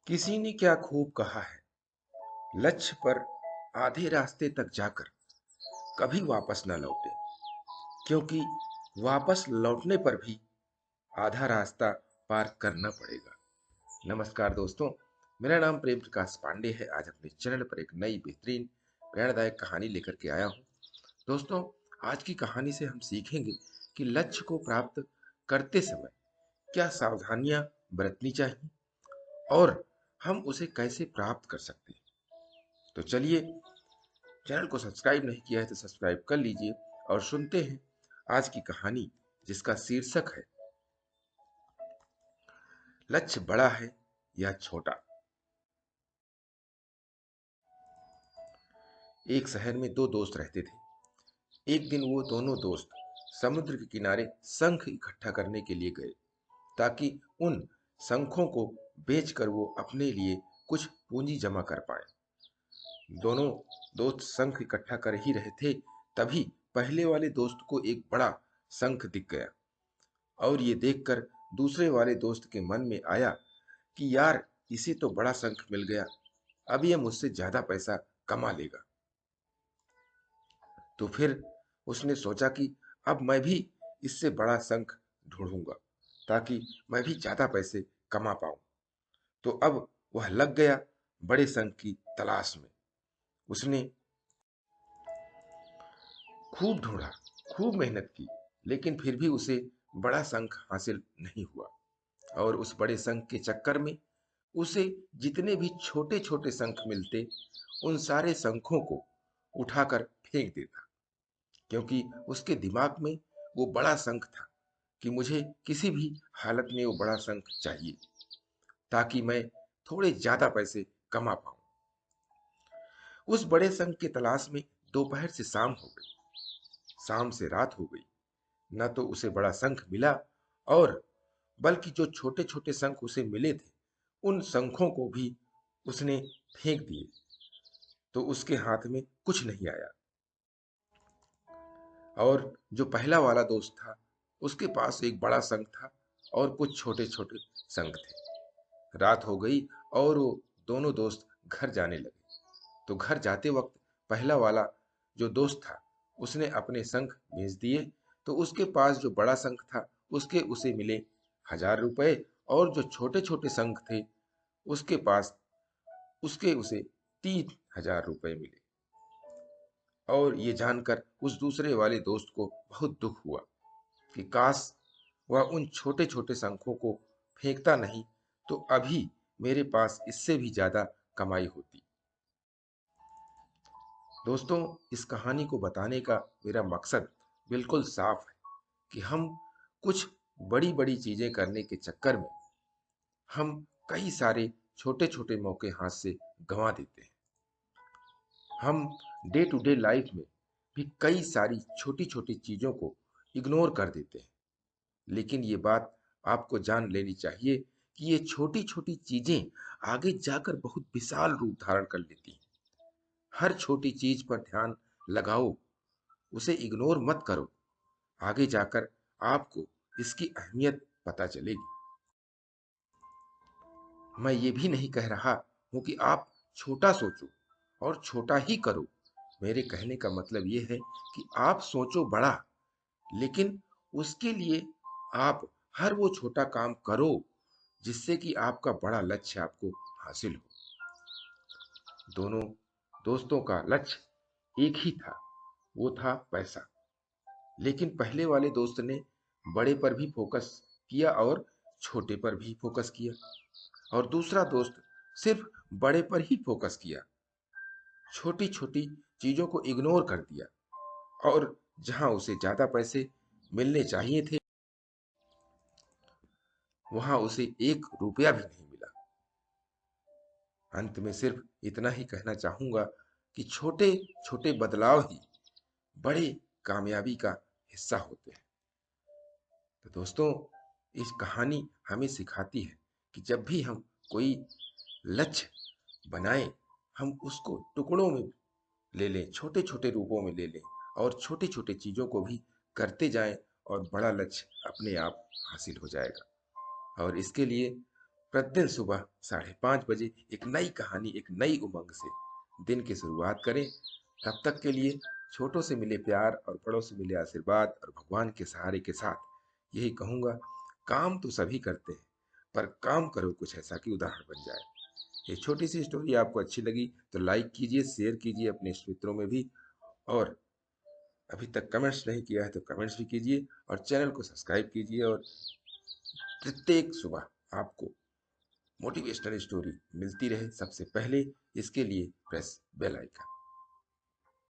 किसी ने क्या खूब कहा है, लक्ष्य पर आधे रास्ते तक जाकर कभी वापस न लौटे, क्योंकि वापस लौटने पर भी आधा रास्ता पार करना पड़ेगा। नमस्कार दोस्तों, मेरा नाम प्रेम प्रकाश पांडे है। आज अपने चैनल पर एक नई बेहतरीन प्रेरणादायक कहानी लेकर के आया हूँ। दोस्तों, आज की कहानी से हम सीखेंगे कि लक्ष्य को प्राप्त करते समय क्या सावधानियां बरतनी चाहिए और हम उसे कैसे प्राप्त कर सकते हैं। तो चलिए, चैनल को सब्सक्राइब नहीं किया है तो सब्सक्राइब कर लीजिए और सुनते हैं आज की कहानी, जिसका शीर्षक है लक्ष्य बड़ा है या छोटा। एक शहर में दो दोस्त रहते थे। एक दिन वो दोनों दोस्त समुद्र के किनारे शंख इकट्ठा करने के लिए गए, ताकि उन शंखों को बेचकर वो अपने लिए कुछ पूंजी जमा कर पाए। दोनों दोस्त शंख इकट्ठा कर ही रहे थे, तभी पहले वाले दोस्त को एक बड़ा शंख दिख गया और ये देखकर दूसरे वाले दोस्त के मन में आया कि यार, इसे तो बड़ा शंख मिल गया, अब ये मुझसे ज्यादा पैसा कमा लेगा। तो फिर उसने सोचा कि अब मैं भी इससे बड़ा शंख ढूंढूंगा, ताकि मैं भी ज्यादा पैसे कमा पाऊं। तो अब वह लग गया बड़े शंख की तलाश में। उसने खूब ढूंढा, खूब मेहनत की, लेकिन फिर भी उसे बड़ा शंख हासिल नहीं हुआ। और उस बड़े शंख के चक्कर में उसे जितने भी छोटे छोटे शंख मिलते, उन सारे शंखों को उठाकर फेंक देता, क्योंकि उसके दिमाग में वो बड़ा शंख था कि मुझे किसी भी हालत में वो बड़ा शंख चाहिए, ताकि मैं थोड़े ज्यादा पैसे कमा पाऊं। उस बड़े शंख की तलाश में दोपहर से शाम हो गई, शाम से रात हो गई। न तो उसे बड़ा शंख मिला, और बल्कि जो छोटे छोटे शंख उसे मिले थे, उन शंखों को भी उसने फेंक दिए, तो उसके हाथ में कुछ नहीं आया। और जो पहला वाला दोस्त था, उसके पास एक बड़ा शंख था और कुछ छोटे छोटे शंख थे। रात हो गई और वो दोनों दोस्त घर जाने लगे। तो घर जाते वक्त पहला वाला जो दोस्त था, उसने अपने शंख बेच दिए। तो उसके पास जो बड़ा शंख था, उसके उसे मिले 1,000 रुपए, और जो छोटे छोटे शंख थे, उसके पास उसके उसे 3,000 रुपए मिले। और ये जानकर उस दूसरे वाले दोस्त को बहुत दुख हुआ कि काश वह उन छोटे छोटे शंखों को फेंकता नहीं, तो अभी मेरे पास इससे भी ज्यादा कमाई होती। दोस्तों, इस कहानी को बताने का मेरा मकसद बिल्कुल साफ है कि हम कुछ बड़ी बड़ी चीजें करने के चक्कर में हम कई सारे छोटे छोटे मौके हाथ से गंवा देते हैं। हम डे टू डे लाइफ में भी कई सारी छोटी छोटी चीजों को इग्नोर कर देते हैं। लेकिन ये बात आपको जान लेनी चाहिए कि ये छोटी छोटी चीजें आगे जाकर बहुत विशाल रूप धारण कर लेती हैं। हर छोटी चीज पर ध्यान लगाओ, उसे इग्नोर मत करो। आगे जाकर आपको इसकी अहमियत पता चलेगी। मैं ये भी नहीं कह रहा हूं कि आप छोटा सोचो और छोटा ही करो। मेरे कहने का मतलब ये है कि आप सोचो बड़ा, लेकिन उसके लिए आप हर वो छोटा काम करो जिससे कि आपका बड़ा लक्ष्य आपको हासिल हो। दोनों दोस्तों का लक्ष्य एक ही था, वो था पैसा। लेकिन पहले वाले दोस्त ने बड़े पर भी फोकस किया और छोटे पर भी फोकस किया, और दूसरा दोस्त सिर्फ बड़े पर ही फोकस किया, छोटी छोटी चीजों को इग्नोर कर दिया। और जहां उसे ज्यादा पैसे मिलने चाहिए थे, वहां उसे 1 रुपया भी नहीं मिला। अंत में सिर्फ इतना ही कहना चाहूंगा कि छोटे छोटे बदलाव ही बड़े कामयाबी का हिस्सा होते हैं। तो दोस्तों, इस कहानी हमें सिखाती है कि जब भी हम कोई लक्ष्य बनाएं, हम उसको टुकड़ों में ले लें, छोटे छोटे रूपों में ले लें, और छोटी छोटी चीजों को भी करते जाएं, और बड़ा लक्ष्य अपने आप हासिल हो जाएगा। और इसके लिए प्रतिदिन सुबह 5:30 बजे एक नई कहानी, एक नई उमंग से दिन की शुरुआत करें। तब तक के लिए छोटों से मिले प्यार और बड़ों से मिले आशीर्वाद और भगवान के सहारे के साथ यही कहूँगा, काम तो सभी करते हैं, पर काम करो कुछ ऐसा कि उदाहरण बन जाए। ये छोटी सी स्टोरी आपको अच्छी लगी तो लाइक कीजिए, शेयर कीजिए अपने मित्रों में भी, और अभी तक कमेंट्स नहीं किया है तो कमेंट्स भी कीजिए और चैनल को सब्सक्राइब कीजिए। और प्रत्येक सुबह आपको मोटिवेशनल स्टोरी मिलती रहे सबसे पहले, इसके लिए प्रेस बेल आइकन।